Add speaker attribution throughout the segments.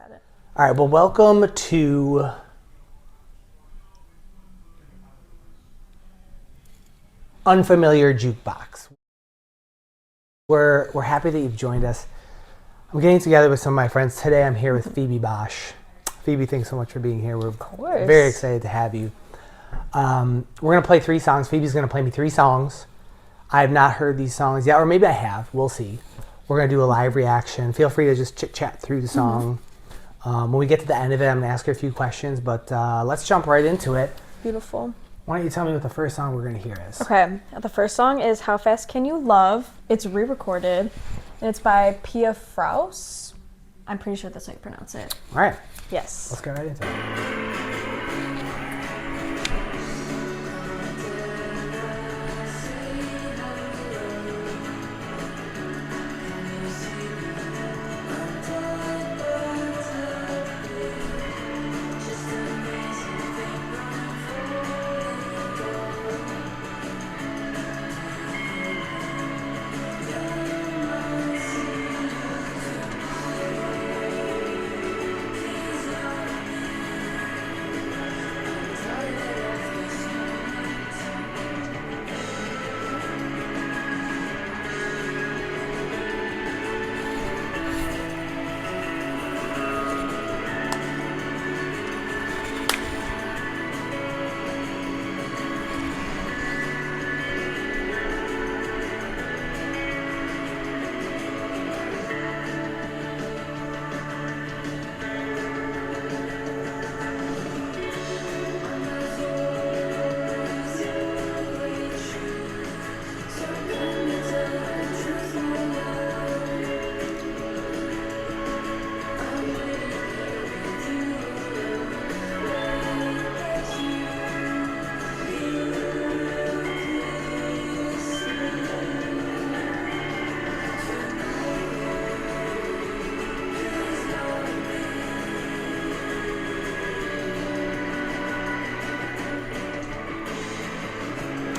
Speaker 1: Got it.
Speaker 2: All right, well, welcome to Unfamiliar Jukebox. We're happy that you've joined us. I'm getting together with some of my friends. Today I'm here with Phoebe Bosch. Phoebe, thanks so much for being here. We're very excited to have you. We're going to play 3 songs. Phoebe's going to play me 3 songs. I have not heard these songs yet, or maybe I have. We'll see. We're going to do a live reaction. Feel free to just chit-chat through the song. When we get to the end of it, I'm going to ask her a few questions, but let's jump right into it.
Speaker 1: Beautiful.
Speaker 2: Why don't you tell me what the first song we're going to hear is?
Speaker 1: Okay, the first song is How Fast Can You Love? It's re-recorded, and it's by Pia Fraus. I'm pretty sure that's how you pronounce it.
Speaker 2: All right.
Speaker 1: Yes.
Speaker 2: Let's get right into it.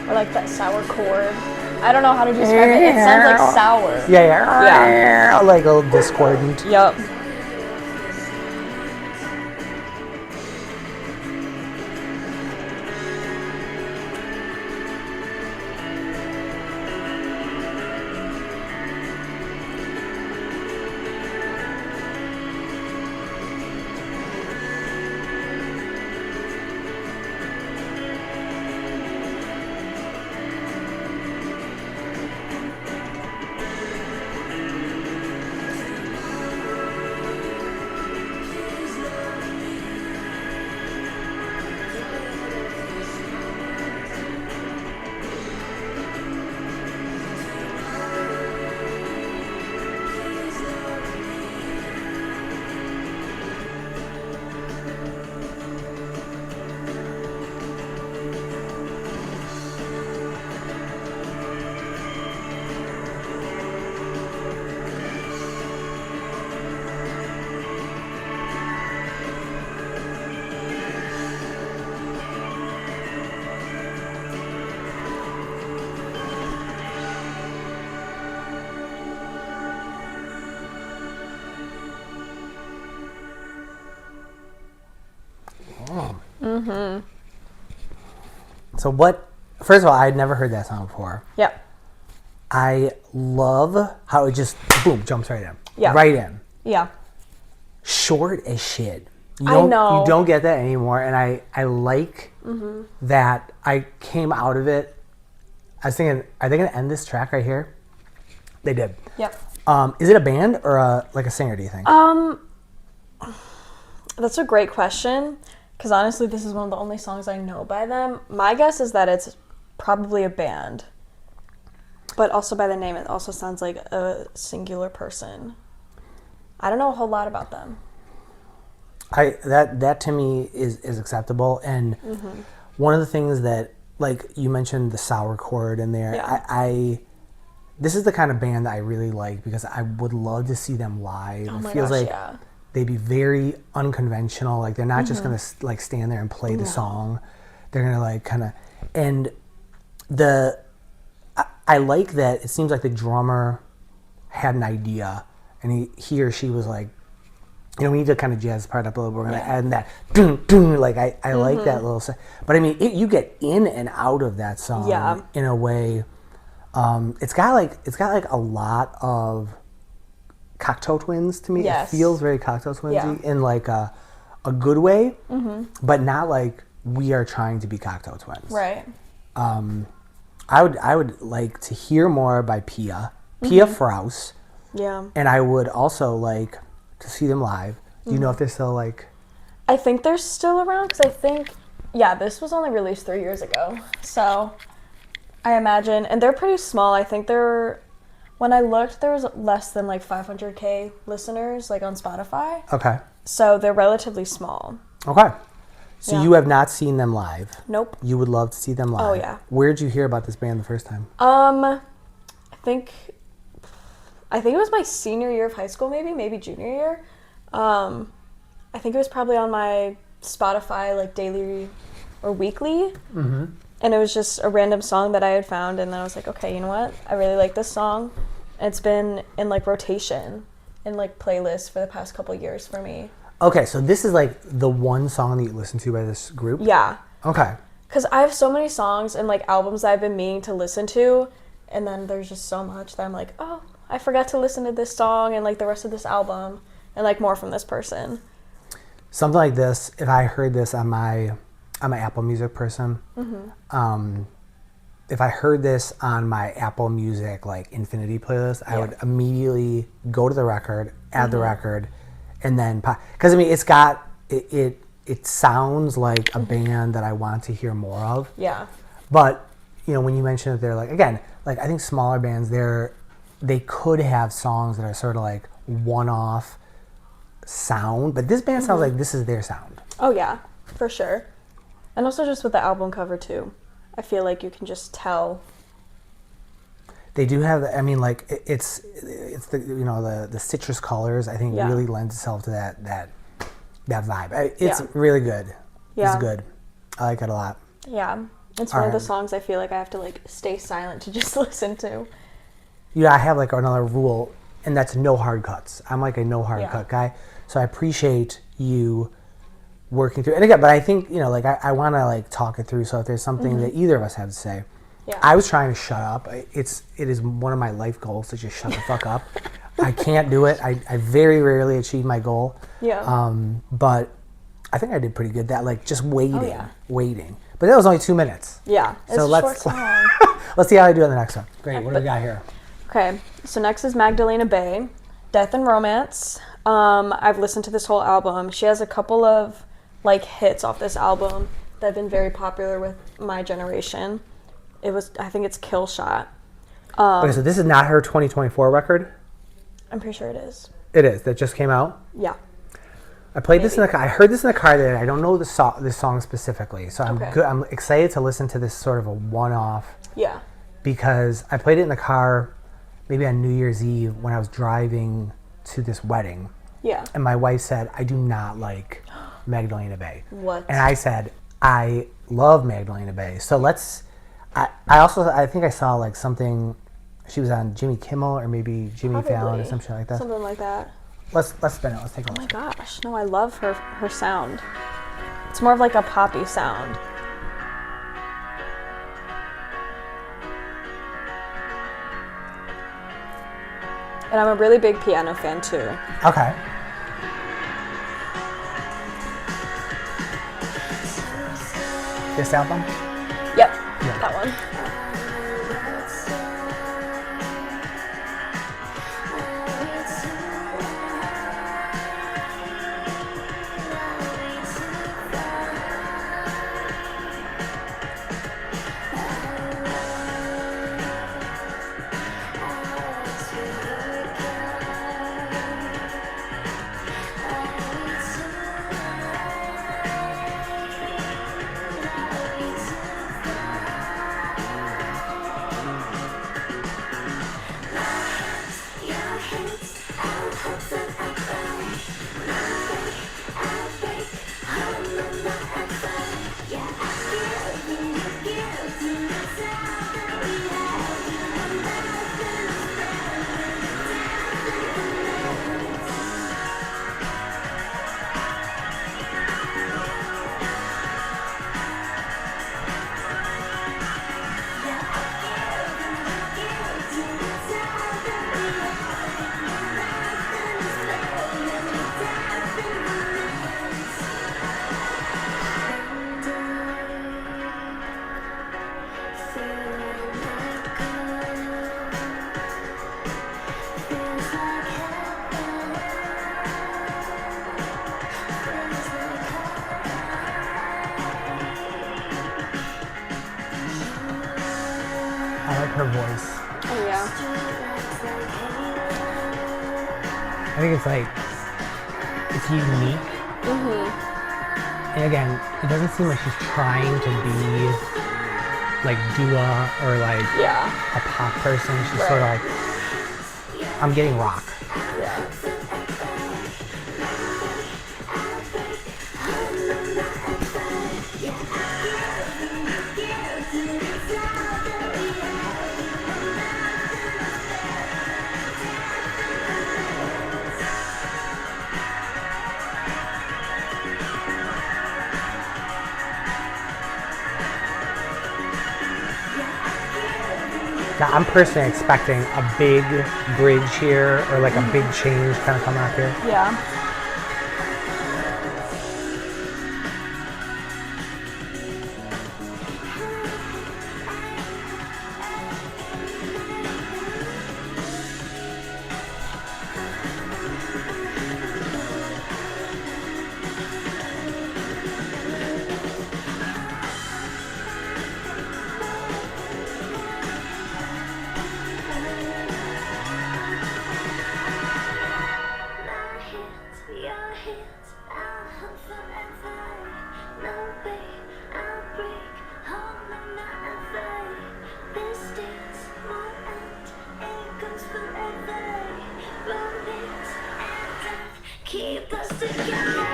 Speaker 1: I like that sour chord. I don't know how to describe it. It sounds like sour.
Speaker 2: Yeah. Like a little discordant.
Speaker 1: Yup.
Speaker 2: So first of all, I'd never heard that song before.
Speaker 1: Yep.
Speaker 2: I love how it just, boom, jumps right in.
Speaker 1: Yeah.
Speaker 2: Right in.
Speaker 1: Yeah.
Speaker 2: Short as shit.
Speaker 1: I know.
Speaker 2: You don't get that anymore, and I like that I came out of it. I was thinking, are they going to end this track right here? They did.
Speaker 1: Yep.
Speaker 2: Is it a band or a singer, do you think?
Speaker 1: That's a great question, because honestly, this is one of the only songs I know by them. My guess is that it's probably a band, but also by the name, it also sounds like a singular person. I don't know a whole lot about them.
Speaker 2: That to me is acceptable, and one of the things that, like you mentioned, the sour chord in there.
Speaker 1: Yeah.
Speaker 2: This is the kind of band that I really like because I would love to see them live.
Speaker 1: Oh my
Speaker 2: it feels
Speaker 1: gosh,
Speaker 2: like
Speaker 1: yeah.
Speaker 2: they'd be very unconventional. Like they're not just gonna like stand there and play the song. They're gonna like kind of, and I like that. It seems like the drummer had an idea, and he or she was like, you know, we need to kind of jazz part up a little bit. We're going to add that, dun, dun, like I like that little, but I mean, you get in and out of that song in a way. It's got like a lot of Cocteau Twins to me. It feels very Cocteau Twinsy in like a good way, but not like we are trying to be Cocteau Twins.
Speaker 1: Right.
Speaker 2: I would like to hear more by Pia Fraus.
Speaker 1: Yeah.
Speaker 2: And I would also like to see them live. Do you know if they're still like?
Speaker 1: I think they're still around because I think, this was only released 3 years ago. So I imagine, and they're pretty small. I think when I looked, there was less than like 500K listeners like on Spotify.
Speaker 2: Okay.
Speaker 1: So they're relatively small.
Speaker 2: Okay. So you have not seen them live?
Speaker 1: Nope.
Speaker 2: You would love to see them live?
Speaker 1: Oh, yeah.
Speaker 2: Where'd you hear about this band the first time?
Speaker 1: I think it was my senior year of high school, maybe junior year. I think it was probably on my Spotify like daily or weekly. Mm-hmm. And it was just a random song that I had found, and then I was like, okay, you know what? I really like this song. And it's been in like rotation in like playlists for the past couple years for me.
Speaker 2: Okay, so this is like the one song that you listen to by this group?
Speaker 1: Yeah.
Speaker 2: Okay.
Speaker 1: Because I have so many songs and like albums that I've been meaning to listen to, and then there's just so much that I'm like, oh, I forgot to listen to this song and like the rest of this album and like more from this person. Something
Speaker 2: like this, if I heard this on my Apple Music person, if I heard this on my Apple Music like Infinity playlist, I would immediately go to the record, add the record, and then because I mean it's got it sounds like a band that I want to hear more of. Yeah. But you know, when you mention that they're like, again, like I think smaller bands, they could have songs that are sort of like one-off sound, but this band sounds like this is their sound.
Speaker 1: Oh yeah, for sure. And also just with the album cover too. I feel like you can just tell.
Speaker 2: They do have, I mean, like it's the, you know, the citrus colors I think really lends itself to that vibe. It's really good. Yeah. It's good. I like it a lot.
Speaker 1: Yeah. It's one of the songs I feel like I have to like stay silent to just listen to.
Speaker 2: Yeah, I have like another rule, and that's no hard cuts. I'm like a no hard cut guy. So I appreciate you working through. And again, but I think, you know, like I want to like talk it through. So if there's something that either of us have to say, I was trying to shut up. It is one of my life goals to just shut the fuck up. I can't do it. I very rarely achieve my goal. Yeah. But I think I did pretty good. That like just waiting. But that was only 2 minutes.
Speaker 1: Yeah.
Speaker 2: So let's see how I do on the next one. Great. What do we got here?
Speaker 1: Okay. So next is Magdalena Bey, Death and Romance. I've listened to this whole album. She has a couple of like hits off this album that have been very popular with my generation. I think it's Kill Shot.
Speaker 2: Okay, so this is not her 2024 record?
Speaker 1: I'm pretty sure it is.
Speaker 2: It is. That just came out?
Speaker 1: Yeah.
Speaker 2: I played this in the car. I heard this in the car today. I don't know this song specifically, so I'm excited to listen to this sort of a one-off. Yeah. Because I played it in the car maybe on New Year's Eve when I was driving to this wedding. Yeah. And my wife said, I do not like Magdalena Bey. What? And I said, I love Magdalena Bey. So I think I saw like something, she was on Jimmy Kimmel or maybe Jimmy Fallon or something like that.
Speaker 1: Something like that.
Speaker 2: Let's spin it. Let's take a look.
Speaker 1: Oh my gosh. No, I love her sound. It's more of like a poppy sound. And I'm a really big piano fan too.
Speaker 2: Okay. This album?
Speaker 1: Yep. That one.
Speaker 2: I think it's like, it's unique. And again, it doesn't seem like she's trying to be like Dua or like a pop person. She's sort of like, I'm getting rock.
Speaker 1: Yeah.
Speaker 2: Now, I'm personally expecting a big bridge here, or like a big change kind of come out here.
Speaker 1: Yeah.
Speaker 3: Keep us together.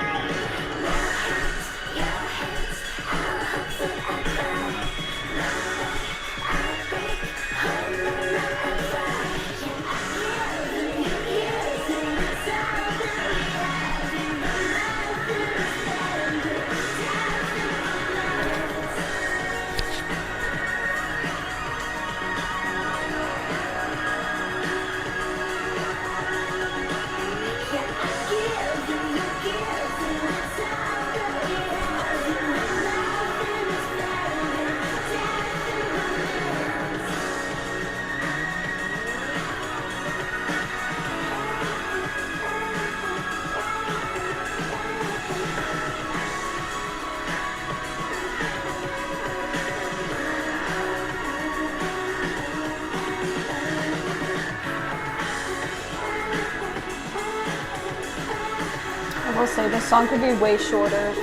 Speaker 1: I will say this song could be way shorter.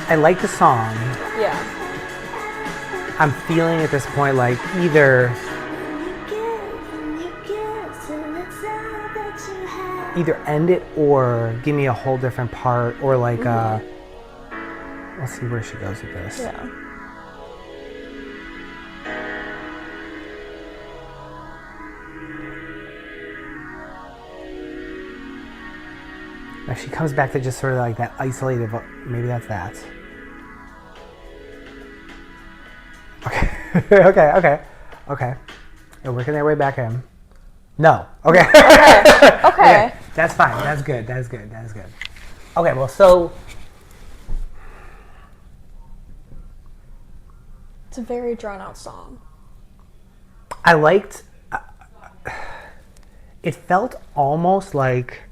Speaker 2: I like the song.
Speaker 1: Yeah.
Speaker 2: I'm feeling at this point like either end it or give me a whole different part, or like let's see where she goes with this.
Speaker 1: Yeah.
Speaker 2: If she comes back to just sort of like that isolated, maybe that's that. Okay. Okay. They're working their way back in. No. Okay.
Speaker 1: Okay.
Speaker 2: That's fine. That's good. Okay, well, so
Speaker 1: It's a very drawn out song.
Speaker 2: I liked, it felt almost like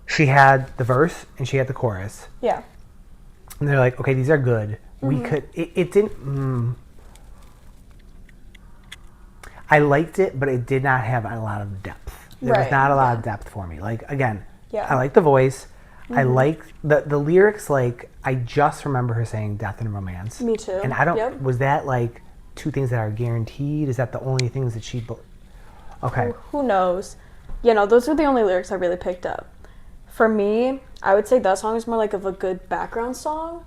Speaker 2: she had the verse and she had the chorus.
Speaker 1: Yeah.
Speaker 2: And they're like, okay, these are good. We could, it didn't, I liked it, but it did not have a lot of depth. There was not a lot of depth for me. Like, again, I like the voice. I like the lyrics. Like, I just remember her saying death and romance.
Speaker 1: Me too.
Speaker 2: And I don't, was that like two things that are guaranteed? Is that the only things that she, okay.
Speaker 1: Who knows? You know, those are the only lyrics I really picked up. For me, I would say that song is more like of a good background song.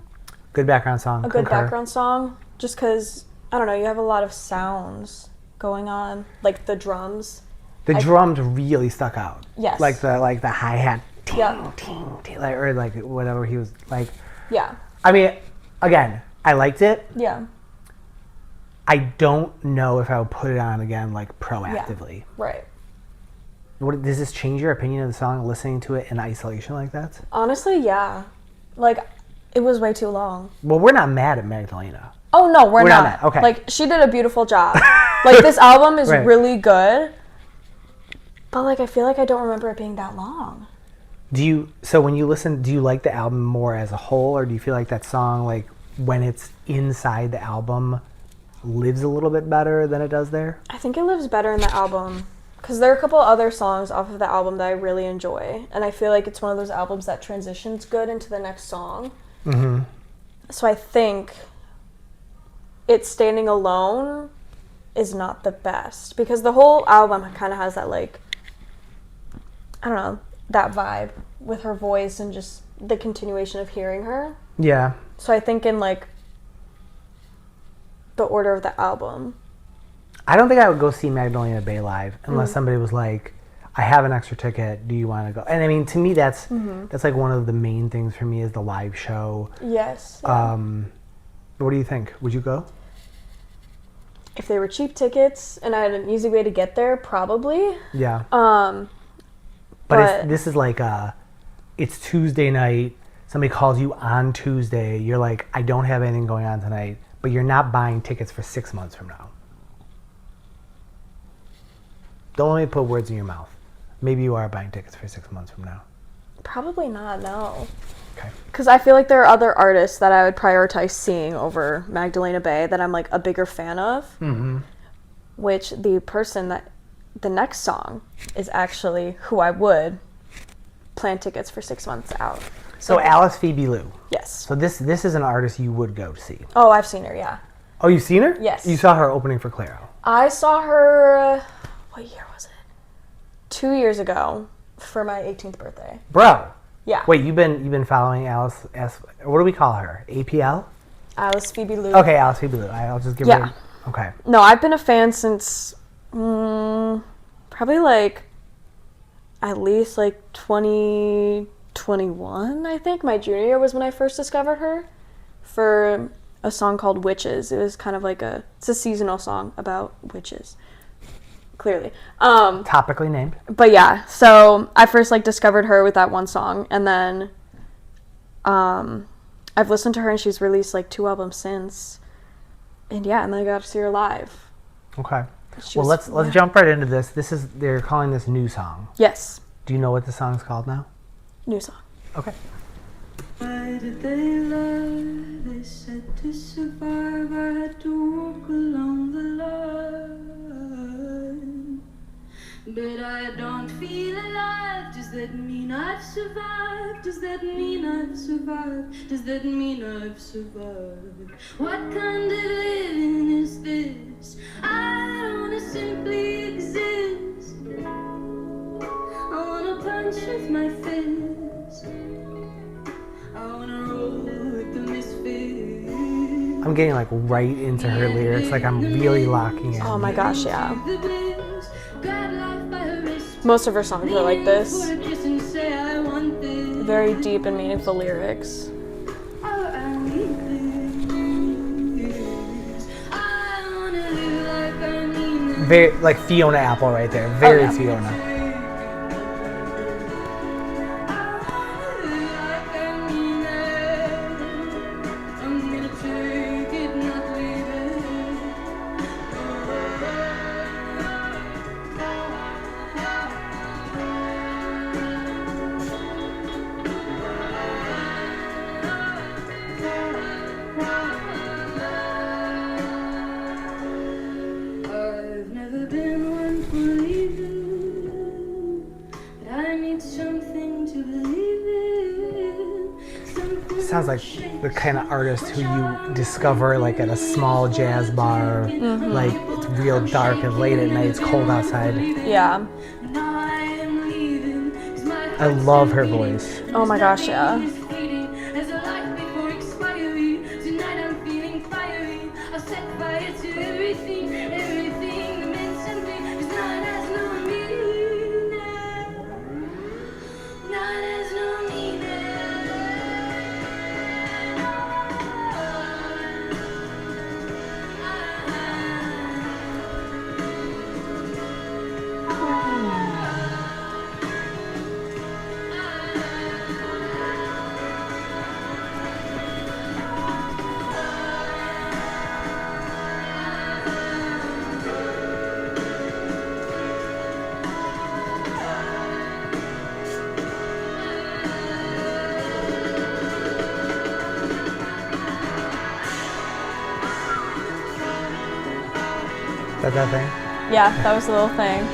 Speaker 2: Good background song.
Speaker 1: A good background song. Just because, I don't know, you have a lot of sounds going on. Like the drums.
Speaker 2: The drums really stuck out.
Speaker 1: Yes.
Speaker 2: Like the hi-hat. Ting,
Speaker 1: Yeah.
Speaker 2: ting, ting, like, or like whatever he was like.
Speaker 1: Yeah.
Speaker 2: I mean, again, I liked it.
Speaker 1: Yeah.
Speaker 2: I don't know if I would put it on again, like proactively.
Speaker 1: Yeah. Right.
Speaker 2: Does this change your opinion of the song, listening to it in isolation like that?
Speaker 1: Honestly, yeah. Like, it was way too long.
Speaker 2: Well, we're not mad at Magdalena.
Speaker 1: Oh, no, we're not.
Speaker 2: mad. Okay.
Speaker 1: Like, she did a beautiful job. Like, this album is
Speaker 2: Right.
Speaker 1: really good. But, like, I feel like I don't remember it being that long.
Speaker 2: So when you listen, do you like the album more as a whole, or do you feel like that song, like when it's inside the album, lives a little bit better than it does there?
Speaker 1: I think it lives better in the album. Because there are a couple other songs off of the album that I really enjoy. And I feel like it's one of those albums that transitions good into the next song.
Speaker 2: Mm-hmm.
Speaker 1: So I think it standing alone is not the best. Because the whole album kind of has that, like, I don't know, that vibe with her voice and just the continuation of hearing her.
Speaker 2: Yeah.
Speaker 1: So I think in, like, the order of the album.
Speaker 2: I don't think I would go see Magdalena Bey live unless somebody was like, I have an extra ticket. Do you want to go? And I mean, to me, that's like one of the main things for me is the live show.
Speaker 1: Yes. Yeah.
Speaker 2: What do you think? Would you go?
Speaker 1: If they were cheap tickets and I had an easy way to get there, probably.
Speaker 2: Yeah.
Speaker 1: But
Speaker 2: this is like it's Tuesday night. Somebody calls you on Tuesday. You're like, I don't have anything going on tonight, but you're not buying tickets for 6 months from now. Don't let me put words in your mouth. Maybe you are buying tickets for 6 months from now.
Speaker 1: probably not, no.
Speaker 2: Okay.
Speaker 1: Because I feel like there are other artists that I would prioritize seeing over Magdalena Bey that I'm like a bigger fan of.
Speaker 2: Mm-hmm.
Speaker 1: Which the person that the next song is actually who I would plan tickets for 6 months out.
Speaker 2: So Alice Phoebe Lou.
Speaker 1: Yes.
Speaker 2: So this is an artist you would go see.
Speaker 1: Oh, I've seen her, yeah.
Speaker 2: Oh, you've seen her?
Speaker 1: Yes.
Speaker 2: You saw her opening for Clairo.
Speaker 1: I saw her, what year was it? 2 years ago for my 18th birthday.
Speaker 2: Bro.
Speaker 1: Yeah.
Speaker 2: Wait, you've been following Alice what do we call her? APL?
Speaker 1: Alice Phoebe Lou.
Speaker 2: Okay, Alice Phoebe Lou. I'll just give her. Okay.
Speaker 1: No, I've been a fan since probably like at least like 2021, I think. My junior year was when I first discovered her for a song called Witches. It was kind of like it's a seasonal song about witches. Clearly.
Speaker 2: Topically named.
Speaker 1: But yeah, so I first like discovered her with that one song, and then I've listened to her and she's released like 2 albums since. And yeah, and then I got to see her live.
Speaker 2: Okay. Well, let's jump right into this. They're calling this New Song.
Speaker 1: Yes.
Speaker 2: Do you know what the song's called now?
Speaker 1: New song.
Speaker 2: Okay.
Speaker 3: Why did they lie? They said to survive I had to walk along the line. But I don't feel alive. Does that mean I've survived? Does that mean I've survived? Does that mean I've survived? What kind of living is this? I don't wanna simply exist. I wanna punch with my fist. I wanna roll with the misfits.
Speaker 2: I'm getting like right into her lyrics. Like I'm really locking in.
Speaker 1: Oh my gosh, yeah. Most of her songs are like this. Very deep and meaningful lyrics.
Speaker 2: Very like Fiona Apple right there. Very Fiona. Sounds like the kind of artist who you discover like at a small jazz bar. Like it's real dark and late at night. It's cold outside.
Speaker 1: Yeah.
Speaker 2: I love her voice.
Speaker 1: Oh my gosh, yeah.
Speaker 2: that thing?
Speaker 1: Yeah, that was the little thing.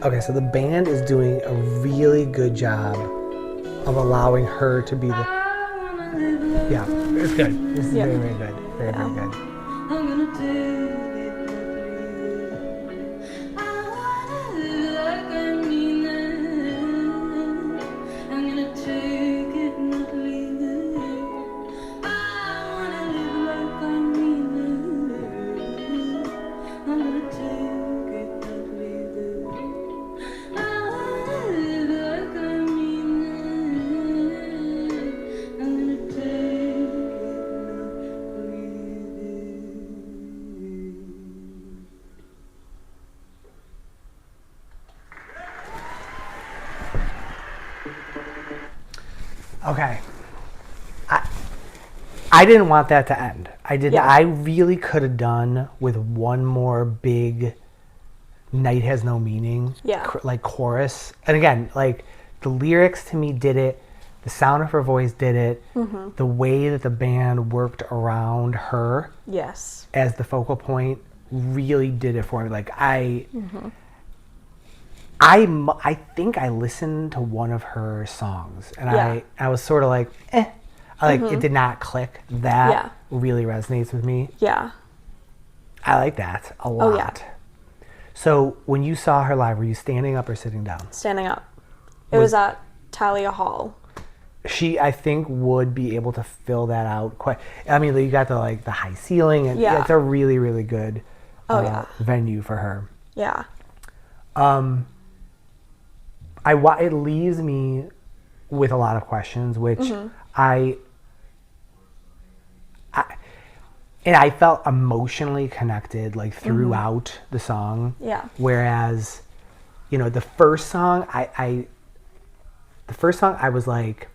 Speaker 2: Okay, so the band is doing a really good job of allowing her to be the... Yeah, it's good. This is very, very good. Very, very good.
Speaker 3: I'm gonna take it, I wanna live like I mean it. I'm gonna take it, not leave it. I wanna live like I mean it. I'm gonna take it, not leave it. I wanna live like I mean it. I'm gonna take it, not leave it.
Speaker 2: Okay. I didn't want that to end.
Speaker 1: Yeah.
Speaker 2: I really could have done with one more big Night Has No Meaning,
Speaker 1: Yeah.
Speaker 2: like chorus. And again, like the lyrics to me did it. The sound of her voice did it.
Speaker 1: Mm-hmm.
Speaker 2: The way that the band worked around her
Speaker 1: Yes.
Speaker 2: as the focal point really did it for me. Like I think I listened to one of her songs and
Speaker 1: Yeah.
Speaker 2: I was sort of like, eh. It did not click. That
Speaker 1: Yeah.
Speaker 2: really resonates with me.
Speaker 1: Yeah.
Speaker 2: I like that a lot.
Speaker 1: Oh, yeah.
Speaker 2: So when you saw her live, were you standing up or sitting down?
Speaker 1: Standing up. It was at Talia Hall.
Speaker 2: She, I think, would be able to fill that out quite. I mean, you got the high ceiling, and
Speaker 1: Yeah.
Speaker 2: it's a really, really good
Speaker 1: Yeah.
Speaker 2: venue for her.
Speaker 1: Yeah.
Speaker 2: It leaves me with a lot of questions, which
Speaker 1: Mm-hmm.
Speaker 2: and I felt emotionally connected like throughout the song.
Speaker 1: Yeah.
Speaker 2: Whereas, the first song, I was like,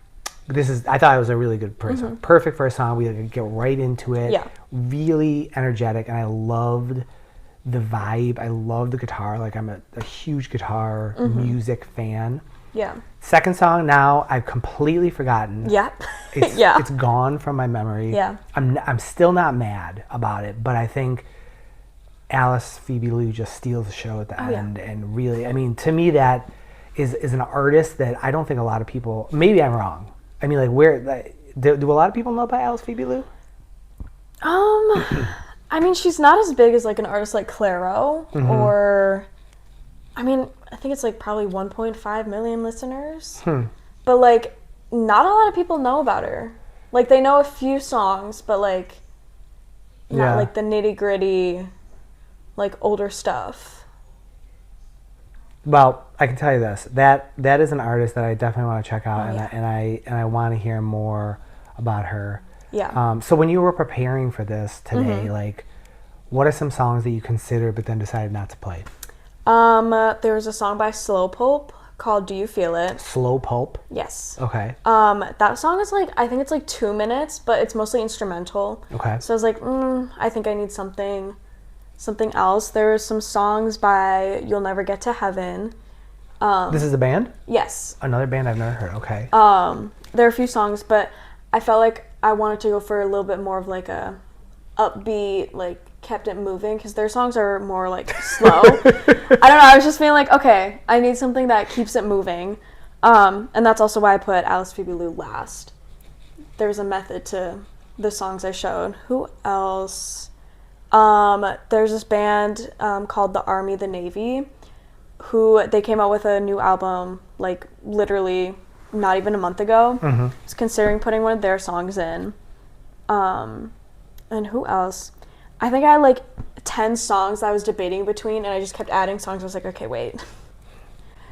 Speaker 2: I thought it was a really good first song. Perfect first song. We could get right into it.
Speaker 1: Yeah.
Speaker 2: Really energetic, and I loved the vibe. I loved the guitar. Like I'm a huge guitar music fan.
Speaker 1: Yeah.
Speaker 2: Second song, now I've completely forgotten.
Speaker 1: Yeah.
Speaker 2: It's,
Speaker 1: Yeah.
Speaker 2: it's gone from my memory.
Speaker 1: Yeah.
Speaker 2: I'm still not mad about it, but I think Alice Phoebe Lou just steals the show at the end. And really, I mean, to me, that is an artist that I don't think a lot of people, maybe I'm wrong. I mean, do a lot of people know about Alice Phoebe Lou?
Speaker 1: I mean, she's not as big as like an artist like Clairo or, I mean, I think it's like probably 1.5 million listeners. But like, not a lot of people know about her. Like, they know a few songs, but like, not like the nitty gritty, like older stuff.
Speaker 2: Well, I can tell you this: that is an artist that I definitely want to check out,
Speaker 1: Oh, yeah.
Speaker 2: and I want to hear more about her.
Speaker 1: Yeah.
Speaker 2: So when you were preparing for this today, like, what are some songs that you considered but then decided not to play?
Speaker 1: There was a song by Slow Pulp called "Do You Feel It?"
Speaker 2: Slow Pulp.
Speaker 1: Yes.
Speaker 2: Okay.
Speaker 1: That song is like, I think it's like 2 minutes, but it's mostly instrumental.
Speaker 2: Okay.
Speaker 1: So I was like, I think I need something else. There's some songs by You'll Never Get to Heaven.
Speaker 2: This is a band?
Speaker 1: Yes.
Speaker 2: Another band I've never heard. Okay.
Speaker 1: There are a few songs, but I felt like I wanted to go for a little bit more of like a upbeat, like kept it moving, because their songs are more like slow. I don't know, I was just feeling like, okay, I need something that keeps it moving. And that's also why I put Alice Phoebe Lou last. There's a method to the songs I showed. Who else? There's this band called The Army, the Navy, who they came out with a new album like literally not even a month ago. I was considering putting one of their songs in. And And who else? I think I had like 10 songs that I was debating between, and I just kept adding songs. I was like, okay, wait.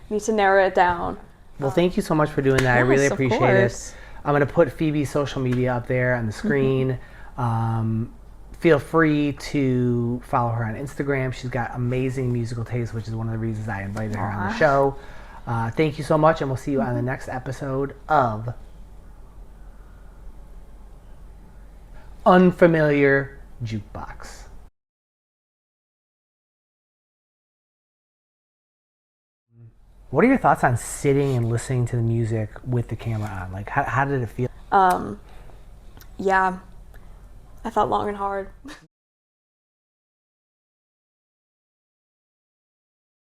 Speaker 1: Need to narrow it down.
Speaker 2: Well, thank you so much for doing that. I
Speaker 1: Yes,
Speaker 2: really
Speaker 1: of
Speaker 2: appreciate
Speaker 1: course.
Speaker 2: it. I'm going to put Phoebe's social media up there on the screen. Feel free to follow her on Instagram. She's got amazing musical taste, which is one of the reasons I invited her on the show. Thank you so much, and we'll see you on the next episode of Unfamiliar Jukebox. What are your thoughts on sitting and listening to the music with the camera on? Like, how did it feel?
Speaker 1: Yeah, I thought long and hard.